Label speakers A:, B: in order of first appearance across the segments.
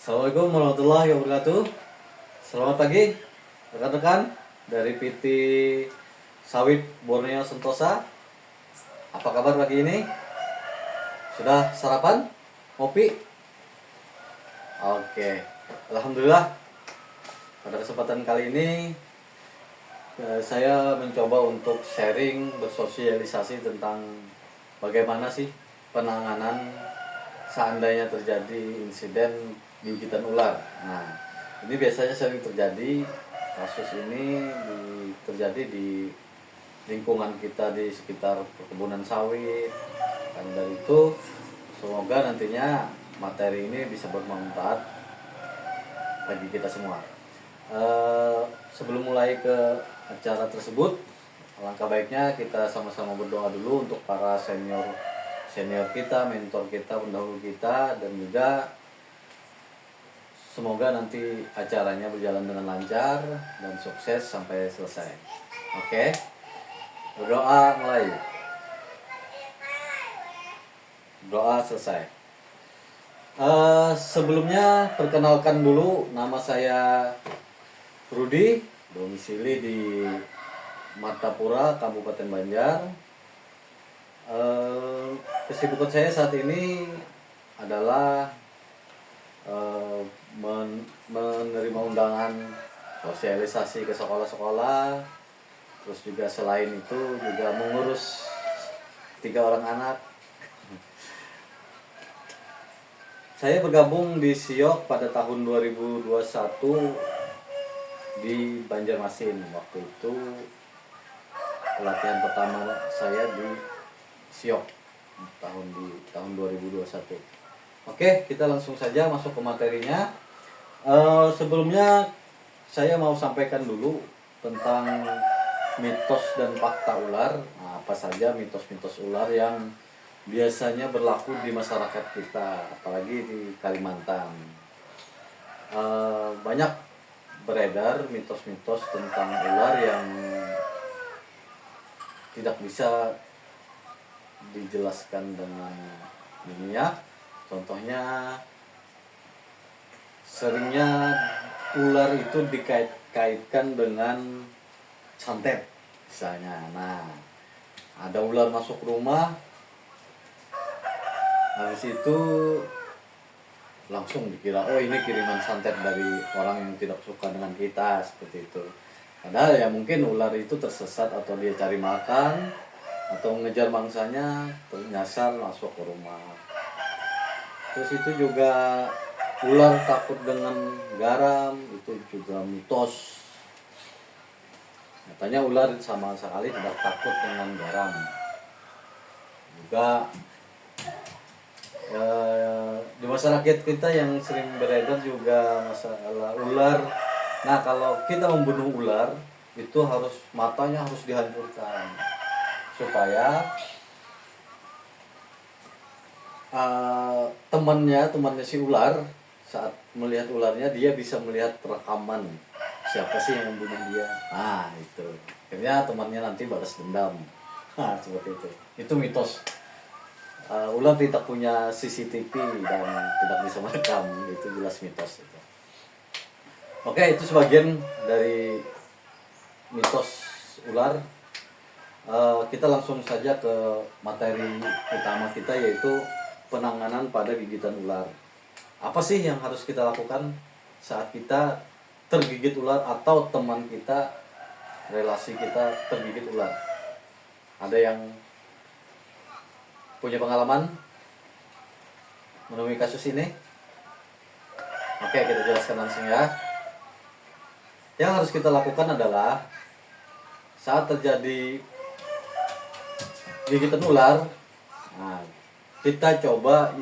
A: Assalamualaikum warahmatullahi wabarakatuh. Selamat pagi rekan-rekan dari PT Sawit Borneo Sentosa. Apa kabar pagi ini? Sudah sarapan? Ngopi? Oke, Alhamdulillah. Pada kesempatan kali ini saya mencoba untuk sharing, bersosialisasi tentang bagaimana sih penanganan seandainya terjadi insiden gigitan ular. Nah, ini biasanya sering terjadi, kasus ini terjadi di lingkungan kita di sekitar perkebunan sawit. Dan dari itu semoga nantinya materi ini bisa bermanfaat bagi kita semua. Sebelum mulai ke acara tersebut, alangkah baiknya kita sama-sama berdoa dulu untuk para senior kita, mentor kita, pendahulu kita, dan juga semoga nanti acaranya berjalan dengan lancar dan sukses sampai selesai. Oke, berdoa mulai. Doa selesai. Sebelumnya perkenalkan dulu, nama saya Rudi, domisili di Martapura, Kabupaten Banjar. Kesibukan saya saat ini adalah menerima undangan sosialisasi ke sekolah-sekolah, terus juga selain itu juga mengurus 3 orang anak. Saya bergabung di SIOK pada tahun 2021 di Banjarmasin. Waktu itu pelatihan pertama saya di SIOK tahun 2021. Oke, kita langsung saja masuk ke materinya. Sebelumnya saya mau sampaikan dulu tentang mitos dan fakta ular. Nah, apa saja mitos-mitos ular yang biasanya berlaku di masyarakat kita, apalagi di Kalimantan. Banyak beredar mitos-mitos tentang ular yang tidak bisa dijelaskan dengan ilmiah. Contohnya, seringnya ular itu dikait-kaitkan dengan santet misalnya. Nah, ada ular masuk rumah, habis itu langsung dikira, oh ini kiriman santet dari orang yang tidak suka dengan kita, seperti itu. Padahal ya mungkin ular itu tersesat atau dia cari makan atau mengejar mangsanya, ternyasar masuk ke rumah. Terus itu juga ular takut dengan garam, itu juga mitos. Katanya ular sama sekali tidak takut dengan garam. Juga di masyarakat kita yang sering beredar juga masalah ular. Nah, kalau kita membunuh ular itu matanya harus dihancurkan supaya temannya si ular saat melihat ularnya dia bisa melihat rekaman siapa sih yang membunuh dia. Nah, itu akhirnya temannya nanti balas dendam. Nah, seperti itu mitos. Ular tidak punya CCTV dan tidak bisa merekam, itu jelas mitos itu. Oke, itu sebagian dari mitos ular. Kita langsung saja ke materi utama kita, yaitu penanganan pada gigitan ular. Apa sih yang harus kita lakukan saat kita tergigit ular atau teman kita, relasi kita tergigit ular? Ada yang punya pengalaman menemui kasus ini? Oke, kita jelaskan langsung ya. Yang harus kita lakukan adalah saat terjadi gigitan ular, nah, kita coba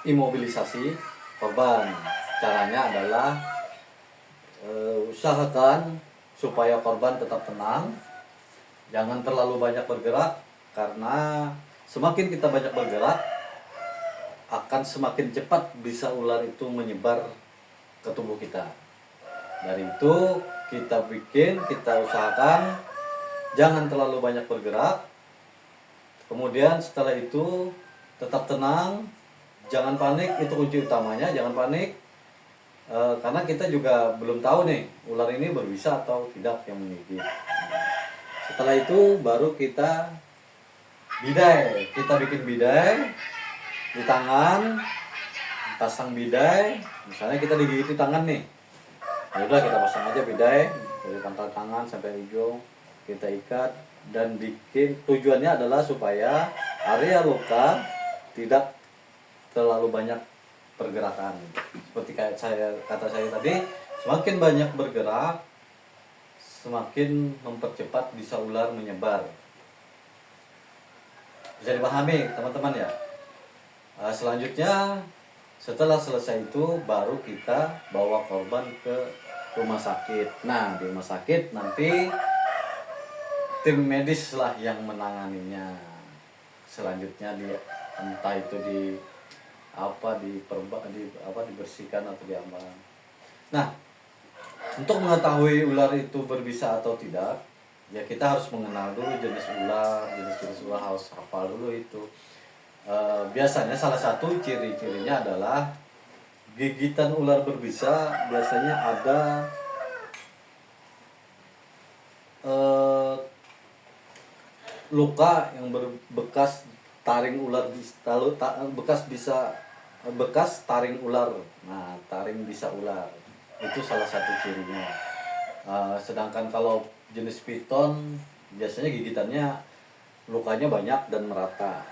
A: imobilisasi korban. Caranya adalah usahakan supaya korban tetap tenang, jangan terlalu banyak bergerak, karena semakin kita banyak bergerak akan semakin cepat bisa ular itu menyebar ke tubuh kita. Dari itu kita usahakan jangan terlalu banyak bergerak. Kemudian setelah itu tetap tenang, jangan panik, itu kunci utamanya, jangan panik. karena kita juga belum tahu nih ular ini berbisa atau tidak yang menggigit. Setelah itu baru kita bidai. Kita bikin bidai di tangan, pasang bidai. Misalnya kita digigit di tangan nih, ya udah kita pasang aja bidai dari pangkal tangan sampai ujung, kita ikat dan bikin. Tujuannya adalah supaya area luka tidak terlalu banyak pergerakan. Seperti kata saya tadi, semakin banyak bergerak, semakin mempercepat bisa ular menyebar. Bisa dipahami teman-teman ya. Selanjutnya setelah selesai itu baru kita bawa korban ke rumah sakit. Nah di rumah sakit nanti tim medis lah yang menanganinya. Selanjutnya entah itu dibersihkan atau diapakan. Nah untuk mengetahui ular itu berbisa atau tidak, ya kita harus mengenal dulu jenis ular harus hafal dulu itu. Biasanya salah satu ciri-cirinya adalah gigitan ular berbisa biasanya ada luka yang bekas taring ular, bekas taring ular. Nah, taring bisa ular itu salah satu cirinya. Sedangkan kalau jenis piton biasanya gigitannya lukanya banyak dan merata.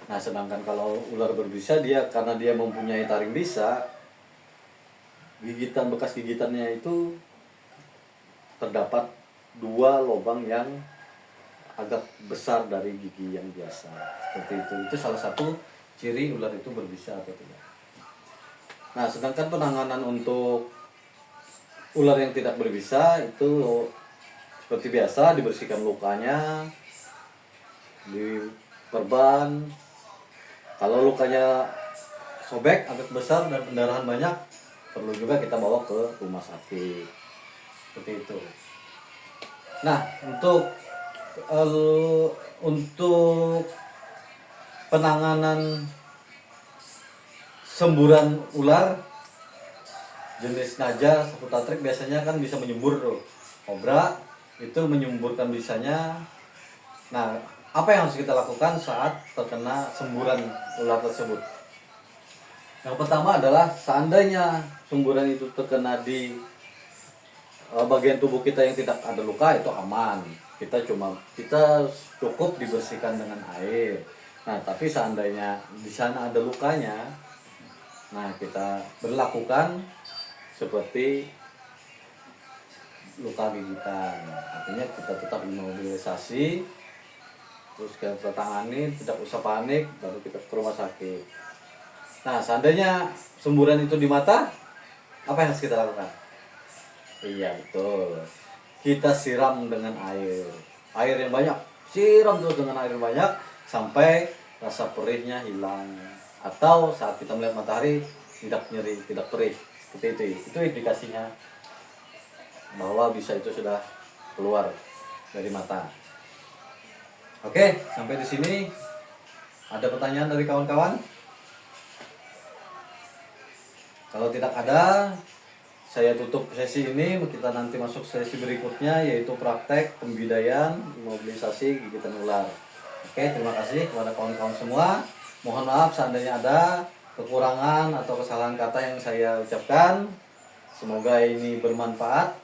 A: Nah, sedangkan kalau ular berbisa karena dia mempunyai taring bisa, bekas gigitannya itu terdapat 2 lubang yang agak besar dari gigi yang biasa. Seperti itu. Itu salah satu ciri ular itu berbisa atau tidak. Nah, sedangkan penanganan untuk ular yang tidak berbisa itu seperti biasa, dibersihkan lukanya, diperban. Kalau lukanya sobek agak besar dan pendarahan banyak, perlu juga kita bawa ke rumah sakit. Seperti itu. Nah, untuk penanganan semburan ular jenis naja, sapu tatrik biasanya kan bisa menyembur tuh. Kobra itu menyemburkan bisanya. Nah, apa yang harus kita lakukan saat terkena semburan ular tersebut? Yang pertama adalah seandainya semburan itu terkena di bagian tubuh kita yang tidak ada luka, itu aman. Kita cukup dibersihkan dengan air. Nah, tapi seandainya di sana ada lukanya, nah kita berlakukan seperti luka gigitan. Artinya kita tetap imobilisasi, terus kita tangani, tidak usah panik, baru kita ke rumah sakit. Nah, seandainya semburan itu di mata, apa yang harus kita lakukan? Iya, betul. Kita siram dengan air yang banyak. Siram terus dengan air banyak sampai rasa perihnya hilang. Atau saat kita melihat matahari tidak nyeri, tidak perih. Seperti itu. Itu indikasinya bahwa bisa itu sudah keluar dari mata. Oke, sampai di sini. Ada pertanyaan dari kawan-kawan? Kalau tidak ada, saya tutup sesi ini. Kita nanti masuk sesi berikutnya, yaitu praktek pembidaian imobilisasi gigitan ular. Oke, terima kasih kepada kawan-kawan semua. Mohon maaf seandainya ada kekurangan atau kesalahan kata yang saya ucapkan. Semoga ini bermanfaat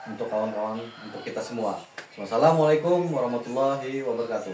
A: untuk kawan-kawan, untuk kita semua. Wassalamualaikum warahmatullahi wabarakatuh.